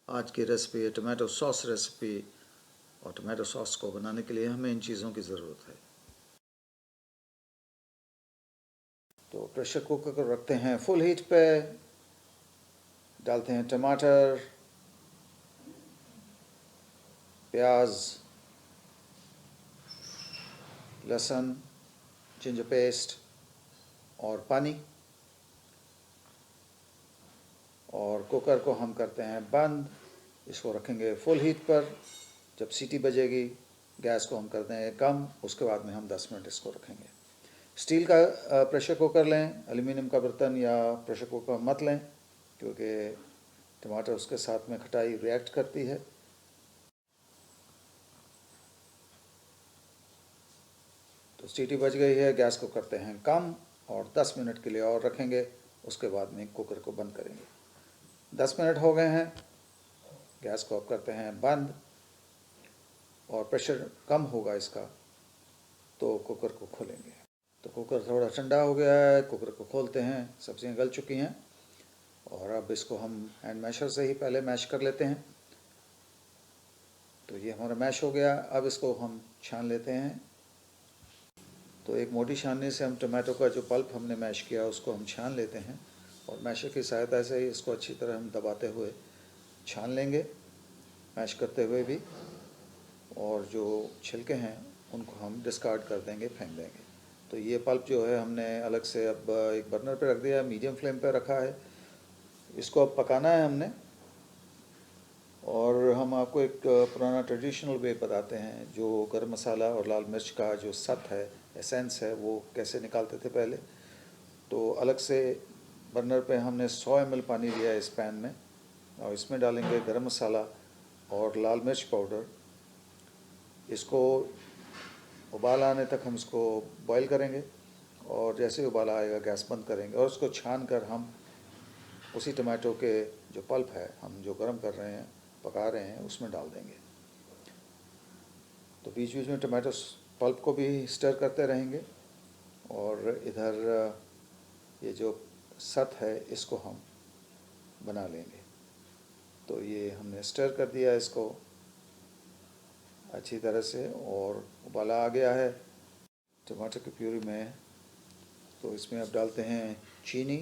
आज की रेसिपी है टमाटो सॉस रेसिपी। और टमाटो सॉस को बनाने के लिए हमें इन चीज़ों की ज़रूरत है। तो प्रेशर कुकर को रखते हैं फुल हीट पे, डालते हैं टमाटर, प्याज, लहसुन, जिंजर पेस्ट और पानी, और कुकर को हम करते हैं बंद। इसको रखेंगे फुल हीट पर। जब सीटी बजेगी गैस को हम कर देंगे कम। उसके बाद में हम 10 मिनट इसको रखेंगे। स्टील का प्रेशर कुकर लें, एल्युमिनियम का बर्तन या प्रेशर कुकर मत लें, क्योंकि टमाटर उसके साथ में खटाई रिएक्ट करती है। तो सीटी बज गई है, गैस को करते हैं कम और 10 मिनट के लिए और रखेंगे। उसके बाद में कुकर को बंद करेंगे। 10 मिनट हो गए हैं, गैस को अब करते हैं बंद और प्रेशर कम होगा इसका, तो कुकर को खोलेंगे। तो कुकर थोड़ा ठंडा हो गया है, कुकर को खोलते हैं। सब्जियां गल चुकी हैं और अब इसको हम हैंड मैशर से ही पहले मैश कर लेते हैं। तो ये हमारा मैश हो गया। अब इसको हम छान लेते हैं। तो एक मोटी छाननी से हम टमाटो का जो पल्प हमने मैश किया उसको हम छान लेते हैं, और मैशर की सहायता से ही इसको अच्छी तरह हम दबाते हुए छान लेंगे, मैश करते हुए भी। और जो छिलके हैं उनको हम डिस्कार्ड कर देंगे, फेंक देंगे। तो ये पल्प जो है हमने अलग से अब एक बर्नर पे रख दिया, मीडियम फ्लेम पे रखा है। इसको अब पकाना है हमने। और हम आपको एक पुराना ट्रेडिशनल वे बताते हैं, जो गरम मसाला और लाल मिर्च का जो सत है, एसेंस है, वो कैसे निकालते थे पहले। तो अलग से बर्नर पे हमने 100 ml पानी लिया है इस पैन में, और इसमें डालेंगे गरम मसाला और लाल मिर्च पाउडर। इसको उबाल आने तक हम इसको बॉईल करेंगे, और जैसे ही उबाला आएगा गैस बंद करेंगे, और उसको छान कर हम उसी टमाटो के जो पल्प है हम जो गर्म कर रहे हैं, पका रहे हैं, उसमें डाल देंगे। तो बीच बीच में टमाटो पल्प को भी स्टर करते रहेंगे, और इधर ये जो सत है इसको हम बना लेंगे। तो ये हमने स्टर कर दिया इसको अच्छी तरह से, और उबाला आ गया है टमाटर की प्यूरी में। तो इसमें अब डालते हैं चीनी,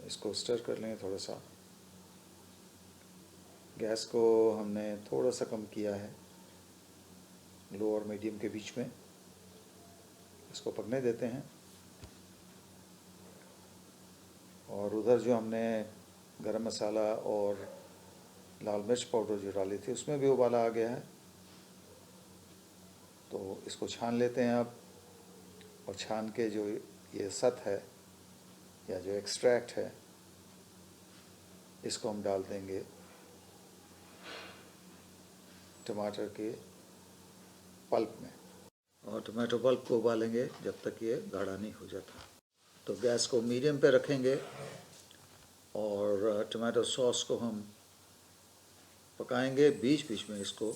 इसको स्टर कर लेंगे थोड़ा सा। गैस को हमने थोड़ा सा कम किया है, लो और मीडियम के बीच में। इसको पकने देते हैं। और उधर जो हमने गरम मसाला और लाल मिर्च पाउडर जो डाली थी उसमें भी उबाला आ गया है। तो इसको छान लेते हैं अब, और छान के जो ये सत है या जो एक्सट्रैक्ट है इसको हम डाल देंगे टमाटर के पल्प में, और टमाटो पल्प को उबालेंगे जब तक ये गाढ़ा नहीं हो जाता। तो गैस को मीडियम पे रखेंगे, और टमाटो सॉस को हम पकाएंगे, बीच बीच में इसको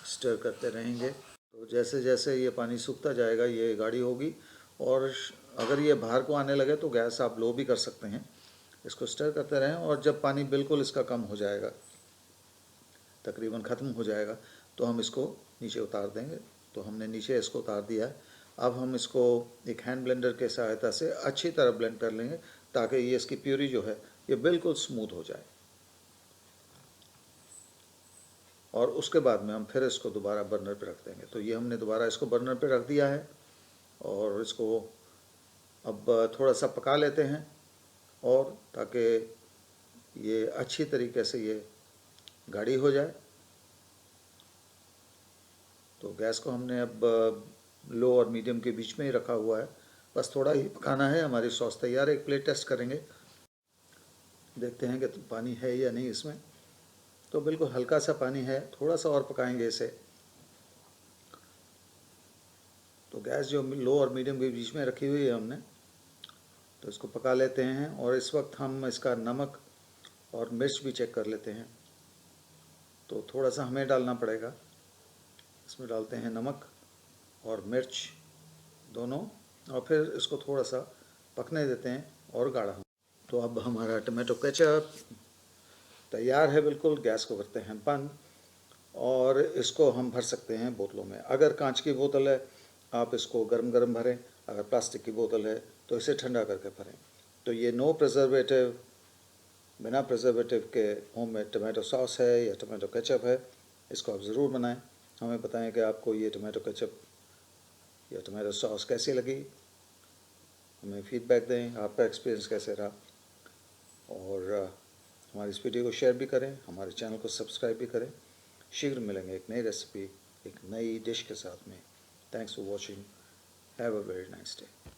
स्टर करते रहेंगे। तो जैसे जैसे ये पानी सूखता जाएगा ये गाढ़ी होगी, और अगर ये बाहर को आने लगे तो गैस आप लो भी कर सकते हैं। इसको स्टर करते रहें, और जब पानी बिल्कुल इसका कम हो जाएगा, तकरीबन ख़त्म हो जाएगा, तो हम इसको नीचे उतार देंगे। तो हमने नीचे इसको उतार दिया है। अब हम इसको एक हैंड ब्लेंडर के सहायता से अच्छी तरह ब्लेंड कर लेंगे, ताकि ये इसकी प्यूरी जो है ये बिल्कुल स्मूथ हो जाए। और उसके बाद में हम फिर इसको दोबारा बर्नर पे रख देंगे। तो ये हमने दोबारा इसको बर्नर पे रख दिया है, और इसको अब थोड़ा सा पका लेते हैं, और ताकि ये अच्छी तरीके से ये गाढ़ी हो जाए। तो गैस को हमने अब लो और मीडियम के बीच में ही रखा हुआ है, बस थोड़ा ही पकाना है। हमारी सॉस तैयार है। एक प्लेट टेस्ट करेंगे, देखते हैं कि पानी है या नहीं इसमें। तो बिल्कुल हल्का सा पानी है, थोड़ा सा और पकाएंगे इसे। तो गैस जो लो और मीडियम के बीच में रखी हुई है हमने, तो इसको पका लेते हैं। और इस वक्त हम इसका नमक और मिर्च भी चेक कर लेते हैं। तो थोड़ा सा हमें डालना पड़ेगा। इसमें डालते हैं नमक और मिर्च दोनों, और फिर इसको थोड़ा सा पकने देते हैं और गाढ़ा हो। तो अब हमारा टमाटो केचप तैयार है बिल्कुल। गैस को करते हैं बंद और इसको हम भर सकते हैं बोतलों में। अगर कांच की बोतल है आप इसको गरम गरम भरें, अगर प्लास्टिक की बोतल है तो इसे ठंडा करके भरें। तो ये नो प्रिजर्वेटिव, बिना प्रिजर्वेटिव के होममेड टमाटो सॉस है या टमाटो केचप है। इसको आप ज़रूर बनाएं। हमें बताएं कि आपको ये टमाटो केचप या टमाटो सॉस कैसी लगी। हमें फीडबैक दें, आपका एक्सपीरियंस कैसे रहा। और हमारी इस वीडियो को शेयर भी करें, हमारे चैनल को सब्सक्राइब भी करें। शीघ्र मिलेंगे एक नई रेसिपी, एक नई डिश के साथ में। Thanks for watching. Have a very nice day.